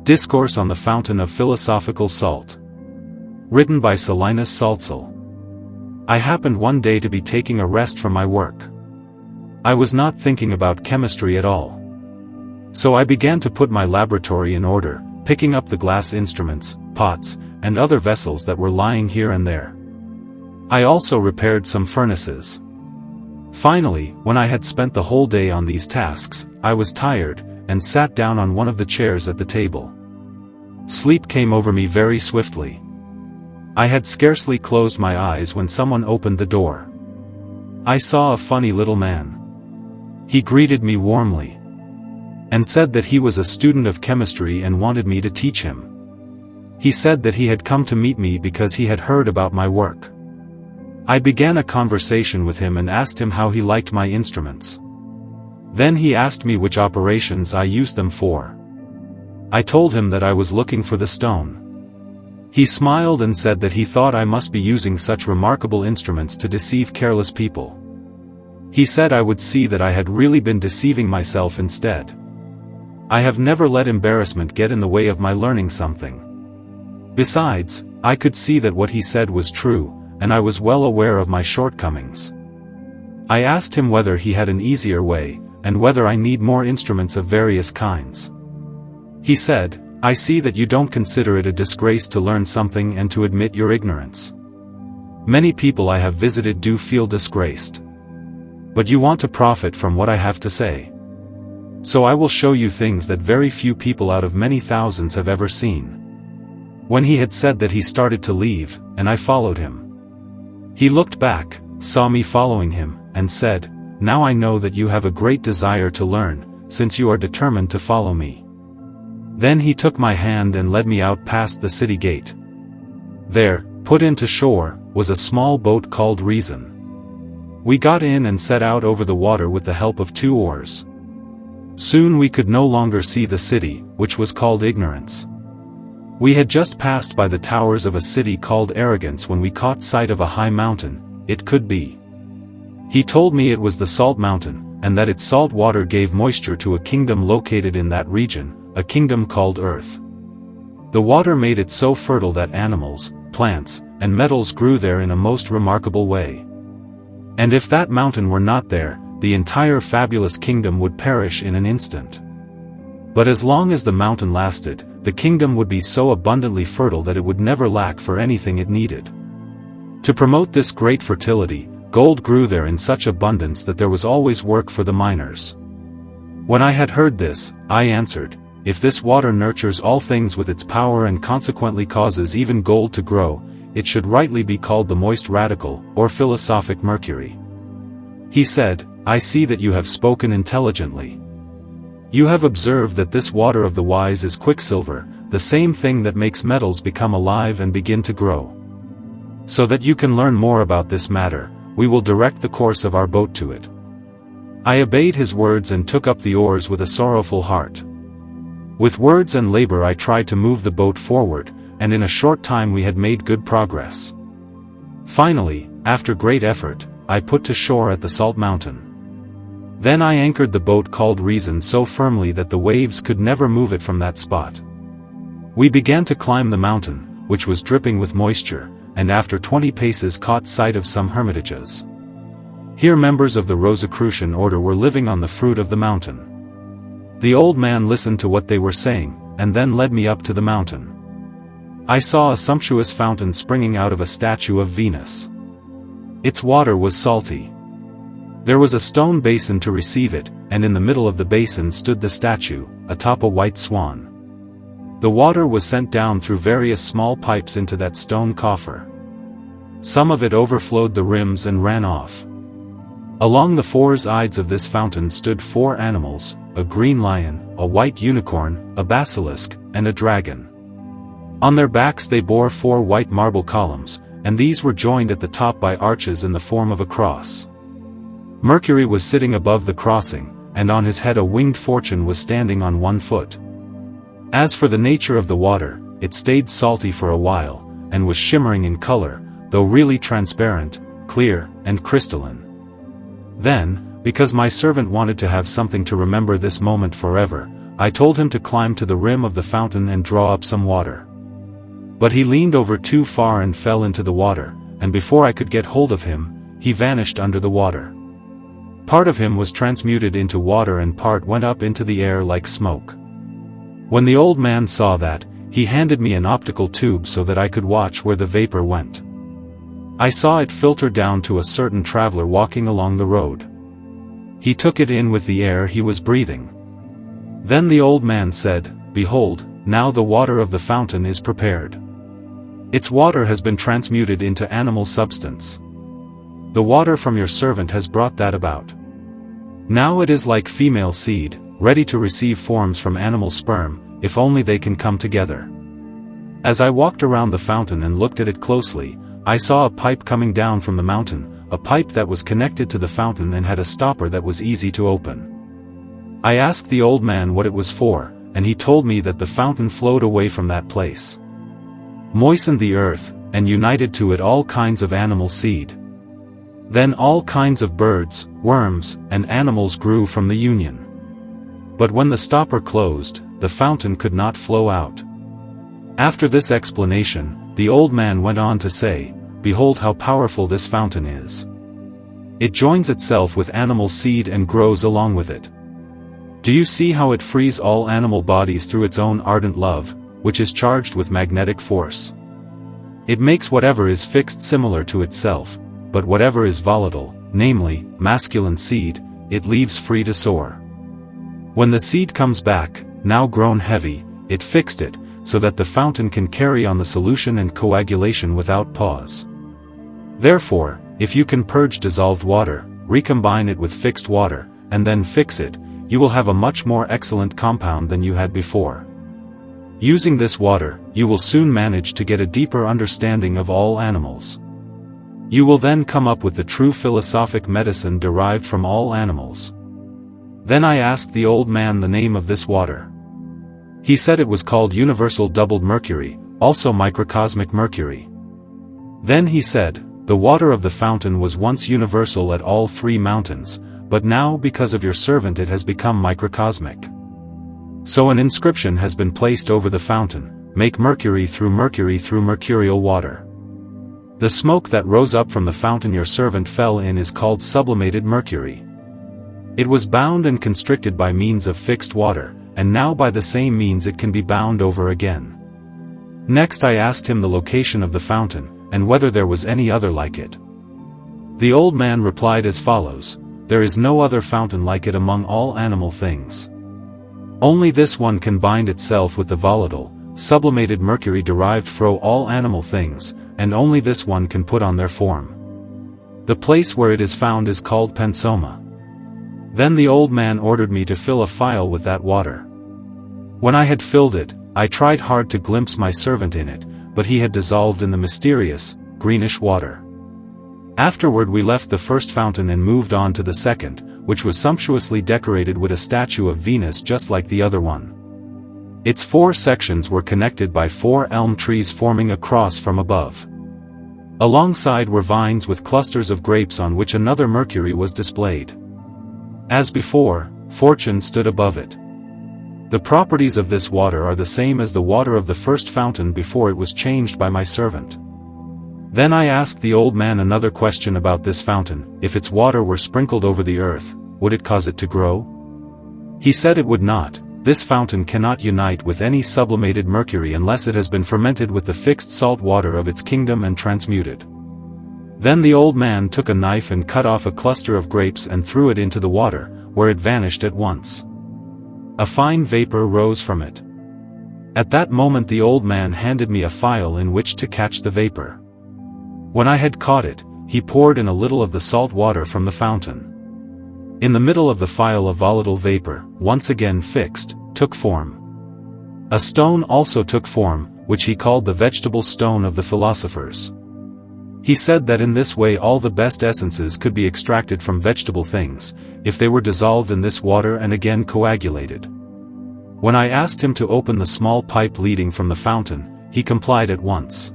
Discourse on the Fountain of Philosophical Salt. Written by Solinus Saltzal. I happened one day to be taking a rest from my work. I was not thinking about chemistry at all. So I began to put my laboratory in order, picking up the glass instruments, pots, and other vessels that were lying here and there. I also repaired some furnaces. Finally, when I had spent the whole day on these tasks, I was tired, and sat down on one of the chairs at the table. Sleep came over me very swiftly. I had scarcely closed my eyes when someone opened the door. I saw a funny little man. He greeted me warmly, and said that he was a student of chemistry and wanted me to teach him. He said that he had come to meet me because he had heard about my work. I began a conversation with him and asked him how he liked my instruments. Then he asked me which operations I used them for. I told him that I was looking for the stone. He smiled and said that he thought I must be using such remarkable instruments to deceive careless people. He said I would see that I had really been deceiving myself instead. I have never let embarrassment get in the way of my learning something. Besides, I could see that what he said was true, and I was well aware of my shortcomings. I asked him whether he had an easier way, and whether I need more instruments of various kinds. He said, "I see that you don't consider it a disgrace to learn something and to admit your ignorance. Many people I have visited do feel disgraced. But you want to profit from what I have to say. So I will show you things that very few people out of many thousands have ever seen." When he had said that, he started to leave, and I followed him. He looked back, saw me following him, and said, "Now I know that you have a great desire to learn, since you are determined to follow me." Then he took my hand and led me out past the city gate. There, put into shore, was a small boat called Reason. We got in and set out over the water with the help of 2 oars. Soon we could no longer see the city, which was called Ignorance. We had just passed by the towers of a city called Arrogance when we caught sight of a high mountain. It could be. He told me it was the Salt Mountain, and that its salt water gave moisture to a kingdom located in that region, a kingdom called Earth. The water made it so fertile that animals, plants, and metals grew there in a most remarkable way. And if that mountain were not there, the entire fabulous kingdom would perish in an instant. But as long as the mountain lasted, the kingdom would be so abundantly fertile that it would never lack for anything it needed. To promote this great fertility, gold grew there in such abundance that there was always work for the miners. When I had heard this, I answered, "If this water nurtures all things with its power and consequently causes even gold to grow, it should rightly be called the moist radical, or philosophic mercury." He said, "I see that you have spoken intelligently. You have observed that this water of the wise is quicksilver, the same thing that makes metals become alive and begin to grow. So that you can learn more about this matter, we will direct the course of our boat to it." I obeyed his words and took up the oars with a sorrowful heart. With words and labor I tried to move the boat forward, and in a short time we had made good progress. Finally, after great effort, I put to shore at the Salt Mountain. Then I anchored the boat called Reason so firmly that the waves could never move it from that spot. We began to climb the mountain, which was dripping with moisture, and after 20 paces caught sight of some hermitages. Here members of the Rosicrucian order were living on the fruit of the mountain. The old man listened to what they were saying, and then led me up to the mountain. I saw a sumptuous fountain springing out of a statue of Venus. Its water was salty. There was a stone basin to receive it, and in the middle of the basin stood the statue, atop a white swan. The water was sent down through various small pipes into that stone coffer. Some of it overflowed the rims and ran off. Along the 4 sides of this fountain stood 4 animals, a green lion, a white unicorn, a basilisk, and a dragon. On their backs they bore 4 white marble columns, and these were joined at the top by arches in the form of a cross. Mercury was sitting above the crossing, and on his head a winged fortune was standing on 1 foot. As for the nature of the water, it stayed salty for a while, and was shimmering in color, though really transparent, clear, and crystalline. Then, because my servant wanted to have something to remember this moment forever, I told him to climb to the rim of the fountain and draw up some water. But he leaned over too far and fell into the water, and before I could get hold of him, he vanished under the water. Part of him was transmuted into water and part went up into the air like smoke. When the old man saw that, he handed me an optical tube so that I could watch where the vapor went. I saw it filter down to a certain traveler walking along the road. He took it in with the air he was breathing. Then the old man said, "Behold, now the water of the fountain is prepared. Its water has been transmuted into animal substance. The water from your servant has brought that about. Now it is like female seed, ready to receive forms from animal sperm, if only they can come together." As I walked around the fountain and looked at it closely, I saw a pipe coming down from the mountain, a pipe that was connected to the fountain and had a stopper that was easy to open. I asked the old man what it was for, and he told me that the fountain flowed away from that place, moistened the earth, and united to it all kinds of animal seed. Then all kinds of birds, worms, and animals grew from the union. But when the stopper closed, the fountain could not flow out. After this explanation, the old man went on to say, "Behold how powerful this fountain is. It joins itself with animal seed and grows along with it. Do you see how it frees all animal bodies through its own ardent love, which is charged with magnetic force? It makes whatever is fixed similar to itself, but whatever is volatile, namely, masculine seed, it leaves free to soar. When the seed comes back, now grown heavy, it fixed it, so that the fountain can carry on the solution and coagulation without pause. Therefore, if you can purge dissolved water, recombine it with fixed water, and then fix it, you will have a much more excellent compound than you had before. Using this water, you will soon manage to get a deeper understanding of all animals. You will then come up with the true philosophic medicine derived from all animals." Then I asked the old man the name of this water. He said it was called universal doubled mercury, also microcosmic mercury. Then he said, "The water of the fountain was once universal at all three mountains, but now because of your servant it has become microcosmic. So an inscription has been placed over the fountain, 'Make mercury through mercurial water.' The smoke that rose up from the fountain your servant fell in is called sublimated mercury. It was bound and constricted by means of fixed water, and now by the same means it can be bound over again." Next I asked him the location of the fountain, and whether there was any other like it. The old man replied as follows, "There is no other fountain like it among all animal things. Only this one can bind itself with the volatile, sublimated mercury derived from all animal things, and only this one can put on their form. The place where it is found is called Pensoma." Then the old man ordered me to fill a phial with that water. When I had filled it, I tried hard to glimpse my servant in it, but he had dissolved in the mysterious, greenish water. Afterward we left the first fountain and moved on to the second, which was sumptuously decorated with a statue of Venus just like the other one. Its 4 sections were connected by 4 elm trees forming a cross from above. Alongside were vines with clusters of grapes on which another Mercury was displayed. As before, Fortune stood above it. The properties of this water are the same as the water of the first fountain before it was changed by my servant. Then I asked the old man another question about this fountain: if its water were sprinkled over the earth, would it cause it to grow? He said it would not. This fountain cannot unite with any sublimated mercury unless it has been fermented with the fixed salt water of its kingdom and transmuted. Then the old man took a knife and cut off a cluster of grapes and threw it into the water, where it vanished at once. A fine vapor rose from it. At that moment the old man handed me a phial in which to catch the vapor. When I had caught it, he poured in a little of the salt water from the fountain. In the middle of the phial a volatile vapor, once again fixed, took form. A stone also took form, which he called the vegetable stone of the philosophers. He said that in this way all the best essences could be extracted from vegetable things, if they were dissolved in this water and again coagulated. When I asked him to open the small pipe leading from the fountain, he complied at once.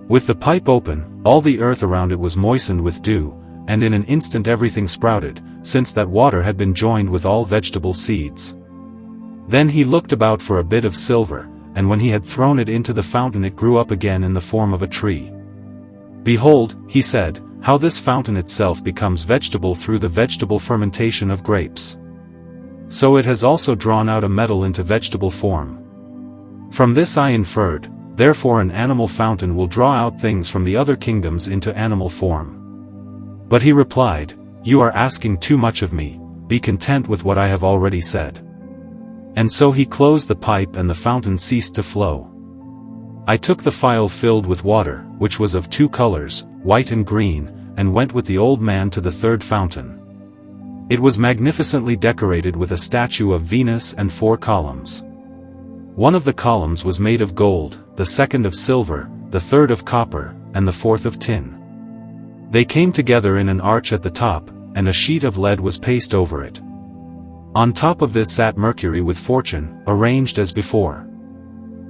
With the pipe open, all the earth around it was moistened with dew, and in an instant everything sprouted, since that water had been joined with all vegetable seeds. Then he looked about for a bit of silver, and when he had thrown it into the fountain it grew up again in the form of a tree. Behold, he said, how this fountain itself becomes vegetable through the vegetable fermentation of grapes. So it has also drawn out a metal into vegetable form. From this I inferred, therefore an animal fountain will draw out things from the other kingdoms into animal form. But he replied, you are asking too much of me, be content with what I have already said. And so he closed the pipe and the fountain ceased to flow. I took the phial filled with water, which was of 2 colors, white and green, and went with the old man to the 3rd fountain. It was magnificently decorated with a statue of Venus and 4 columns. One of the columns was made of gold, the 2nd of silver, the 3rd of copper, and the 4th of tin. They came together in an arch at the top, and a sheet of lead was pasted over it. On top of this sat Mercury with Fortune, arranged as before.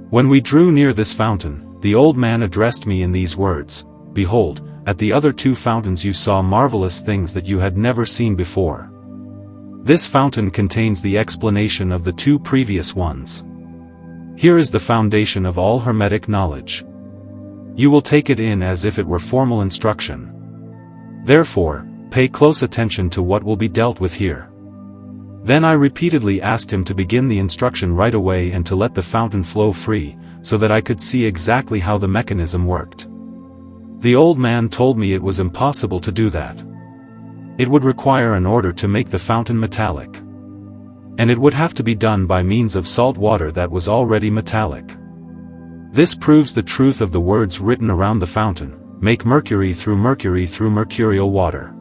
When we drew near this fountain, the old man addressed me in these words, behold, at the other 2 fountains you saw marvelous things that you had never seen before. This fountain contains the explanation of the 2 previous ones. Here is the foundation of all Hermetic knowledge. You will take it in as if it were formal instruction. Therefore, pay close attention to what will be dealt with here. Then I repeatedly asked him to begin the instruction right away and to let the fountain flow free, so that I could see exactly how the mechanism worked. The old man told me it was impossible to do that. It would require an order to make the fountain metallic. And it would have to be done by means of salt water that was already metallic. This proves the truth of the words written around the fountain, make mercury through mercurial water.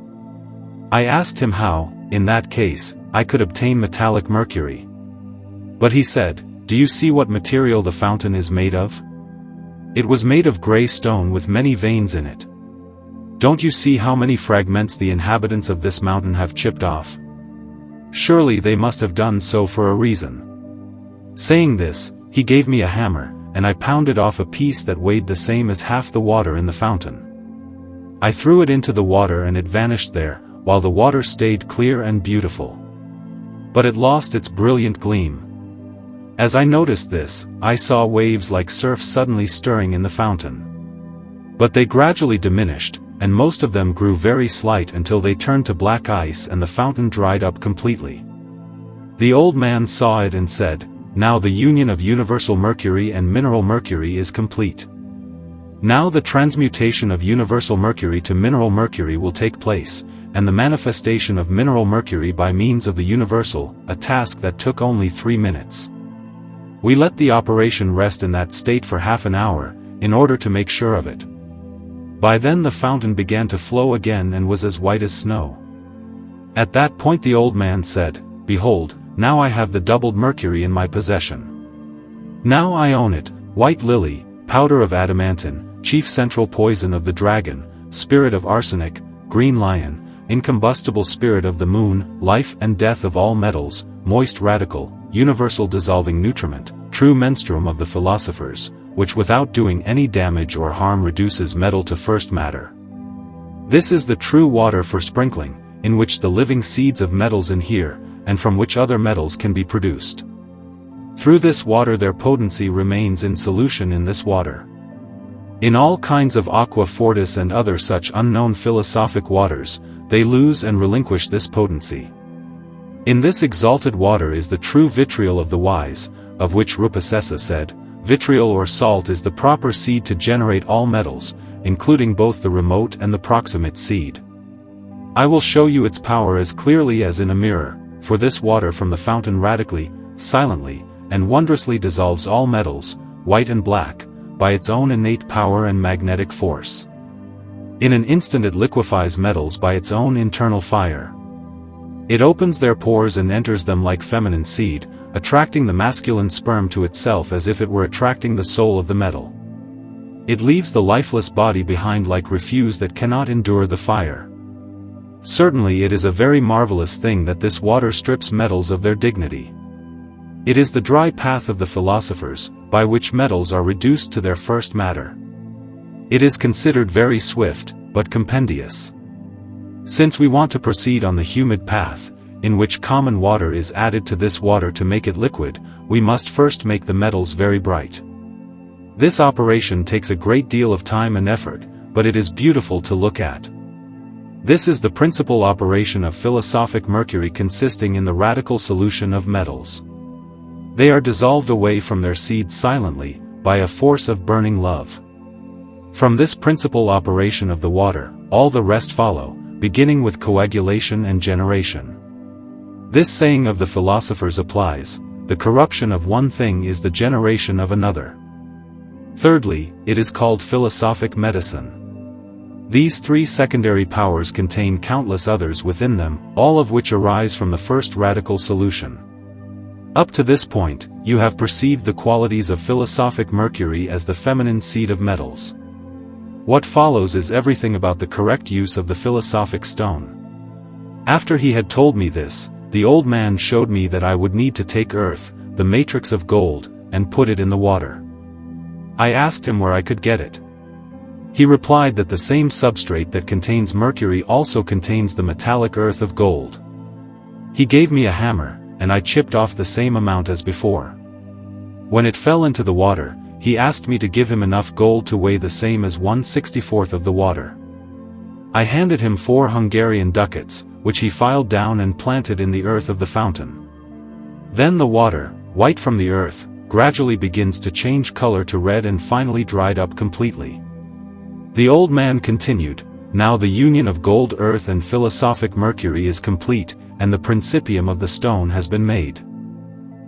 I asked him how, in that case, I could obtain metallic mercury. But he said, do you see what material the fountain is made of? It was made of gray stone with many veins in it. Don't you see how many fragments the inhabitants of this mountain have chipped off? Surely they must have done so for a reason. Saying this, he gave me a hammer, and I pounded off a piece that weighed the same as half the water in the fountain. I threw it into the water and it vanished there, while the water stayed clear and beautiful. But it lost its brilliant gleam. As I noticed this, I saw waves like surf suddenly stirring in the fountain. But they gradually diminished, and most of them grew very slight until they turned to black ice and the fountain dried up completely. The old man saw it and said, now the union of universal mercury and mineral mercury is complete. Now the transmutation of universal mercury to mineral mercury will take place, and the manifestation of mineral mercury by means of the universal, a task that took only 3 minutes. We let the operation rest in that state for half an hour, in order to make sure of it. By then the fountain began to flow again and was as white as snow. At that point the old man said, behold, now I have the doubled mercury in my possession. Now I own it, white lily, powder of adamantine, chief central poison of the dragon, spirit of arsenic, green lion, incombustible spirit of the moon, life and death of all metals, moist radical, universal dissolving nutriment, true menstruum of the philosophers, which without doing any damage or harm reduces metal to first matter. This is the true water for sprinkling, in which the living seeds of metals inhere, and from which other metals can be produced. Through this water their potency remains in solution in this water. In all kinds of aqua fortis and other such unknown philosophic waters, they lose and relinquish this potency. In this exalted water is the true vitriol of the wise, of which Rupasesa said, vitriol or salt is the proper seed to generate all metals, including both the remote and the proximate seed. I will show you its power as clearly as in a mirror, for this water from the fountain radically, silently, and wondrously dissolves all metals, white and black, by its own innate power and magnetic force. In an instant it liquefies metals by its own internal fire. It opens their pores and enters them like feminine seed, attracting the masculine sperm to itself as if it were attracting the soul of the metal. It leaves the lifeless body behind like refuse that cannot endure the fire. Certainly it is a very marvelous thing that this water strips metals of their dignity. It is the dry path of the philosophers, by which metals are reduced to their first matter. It is considered very swift, but compendious. Since we want to proceed on the humid path, in which common water is added to this water to make it liquid, we must first make the metals very bright. This operation takes a great deal of time and effort, but it is beautiful to look at. This is the principal operation of philosophic mercury, consisting in the radical solution of metals. They are dissolved away from their seeds silently, by a force of burning love. From this principal operation of the water, all the rest follow, beginning with coagulation and generation. This saying of the philosophers applies: the corruption of one thing is the generation of another. Thirdly, it is called philosophic medicine. These three secondary powers contain countless others within them, all of which arise from the first radical solution. Up to this point, you have perceived the qualities of philosophic mercury as the feminine seed of metals. What follows is everything about the correct use of the philosophic stone. After he had told me this, the old man showed me that I would need to take earth, the matrix of gold, and put it in the water. I asked him where I could get it. He replied that the same substrate that contains mercury also contains the metallic earth of gold. He gave me a hammer, and I chipped off the same amount as before. When it fell into the water, he asked me to give him enough gold to weigh the same as 1/64 of the water. I handed him 4 Hungarian ducats, which he filed down and planted in the earth of the fountain. Then the water, white from the earth, gradually begins to change color to red and finally dried up completely. The old man continued, "Now the union of gold earth and philosophic mercury is complete, and the principium of the stone has been made.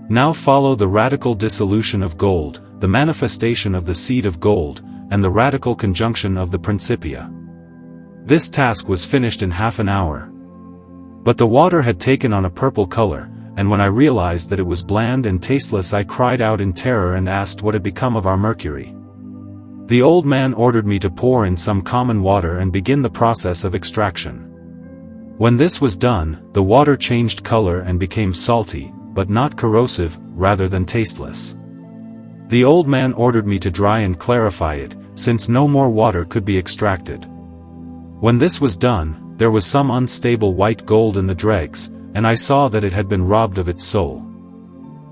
Now follow the radical dissolution of gold, the manifestation of the seed of gold, and the radical conjunction of the principia." This task was finished in half an hour. But the water had taken on a purple color, and when I realized that it was bland and tasteless, I cried out in terror and asked what had become of our mercury. The old man ordered me to pour in some common water and begin the process of extraction. When this was done, the water changed color and became salty, but not corrosive, rather than tasteless. The old man ordered me to dry and clarify it, since no more water could be extracted. When this was done, there was some unstable white gold in the dregs, and I saw that it had been robbed of its soul.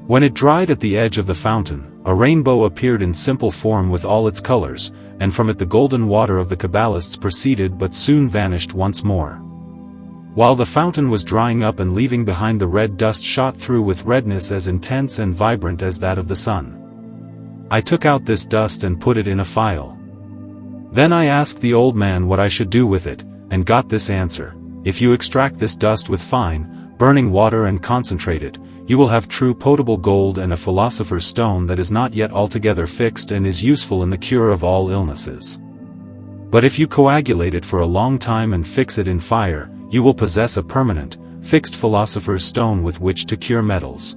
When it dried at the edge of the fountain, a rainbow appeared in simple form with all its colors, and from it the golden water of the Kabbalists proceeded but soon vanished once more. While the fountain was drying up and leaving behind, the red dust shot through with redness as intense and vibrant as that of the sun. I took out this dust and put it in a phial. Then I asked the old man what I should do with it, and got this answer: if you extract this dust with fine, burning water and concentrate it, you will have true potable gold and a philosopher's stone that is not yet altogether fixed and is useful in the cure of all illnesses. But if you coagulate it for a long time and fix it in fire, you will possess a permanent, fixed philosopher's stone with which to cure metals.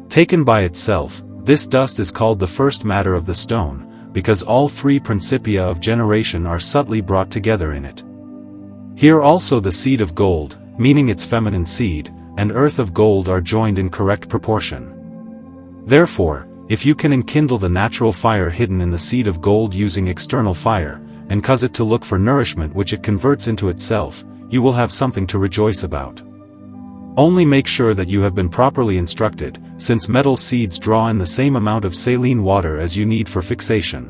Taken by itself, this dust is called the first matter of the stone, because all three principia of generation are subtly brought together in it. Here also the seed of gold, meaning its feminine seed, and earth of gold are joined in correct proportion. Therefore, if you can enkindle the natural fire hidden in the seed of gold using external fire, and cause it to look for nourishment which it converts into itself, you will have something to rejoice about. Only make sure that you have been properly instructed, since metal seeds draw in the same amount of saline water as you need for fixation.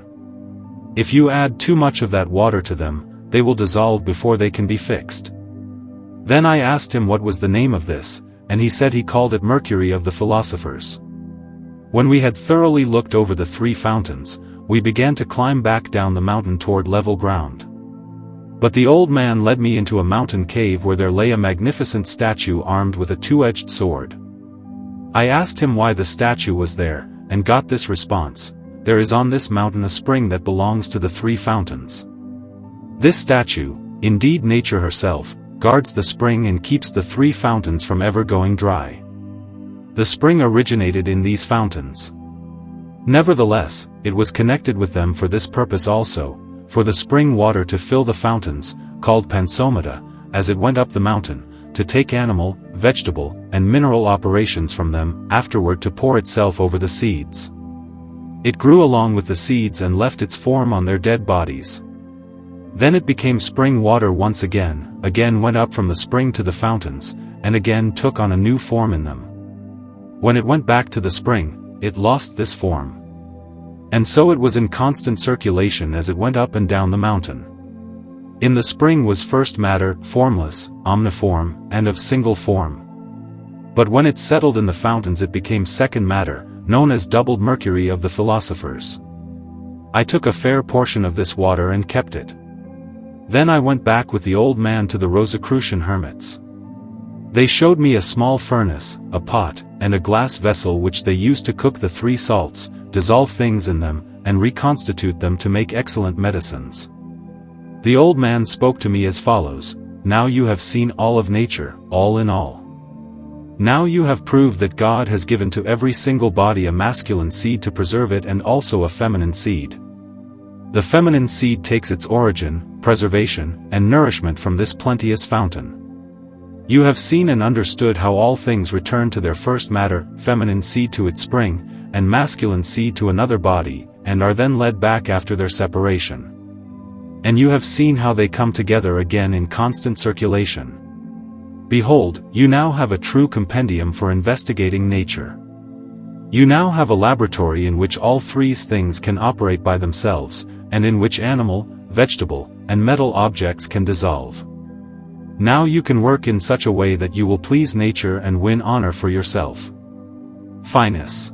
If you add too much of that water to them, they will dissolve before they can be fixed. Then I asked him what was the name of this, and he said he called it mercury of the philosophers. When we had thoroughly looked over the 3 fountains, we began to climb back down the mountain toward level ground. But the old man led me into a mountain cave where there lay a magnificent statue armed with a 2-edged sword. I asked him why the statue was there, and got this response: there is on this mountain a spring that belongs to the 3 fountains. This statue, indeed nature herself, guards the spring and keeps the 3 fountains from ever going dry. The spring originated in these fountains. Nevertheless, it was connected with them for this purpose also, for the spring water to fill the fountains, called pansomata, as it went up the mountain, to take animal, vegetable, and mineral operations from them, afterward to pour itself over the seeds. It grew along with the seeds and left its form on their dead bodies. Then it became spring water once again went up from the spring to the fountains, and again took on a new form in them. When it went back to the spring, it lost this form. And so it was in constant circulation as it went up and down the mountain. In the spring was first matter, formless, omniform, and of single form. But when it settled in the fountains it became second matter, known as doubled mercury of the philosophers. I took a fair portion of this water and kept it. Then I went back with the old man to the Rosicrucian hermits. They showed me a small furnace, a pot, and a glass vessel which they used to cook the 3 salts, dissolve things in them, and reconstitute them to make excellent medicines. The old man spoke to me as follows: "Now you have seen all of nature, all in all. Now you have proved that God has given to every single body a masculine seed to preserve it and also a feminine seed. The feminine seed takes its origin, preservation, and nourishment from this plenteous fountain. You have seen and understood how all things return to their first matter, feminine seed to its spring, and masculine seed to another body, and are then led back after their separation. And you have seen how they come together again in constant circulation. Behold, you now have a true compendium for investigating nature. You now have a laboratory in which all 3 things can operate by themselves, and in which animal, vegetable, and metal objects can dissolve. Now you can work in such a way that you will please nature and win honor for yourself." Finis.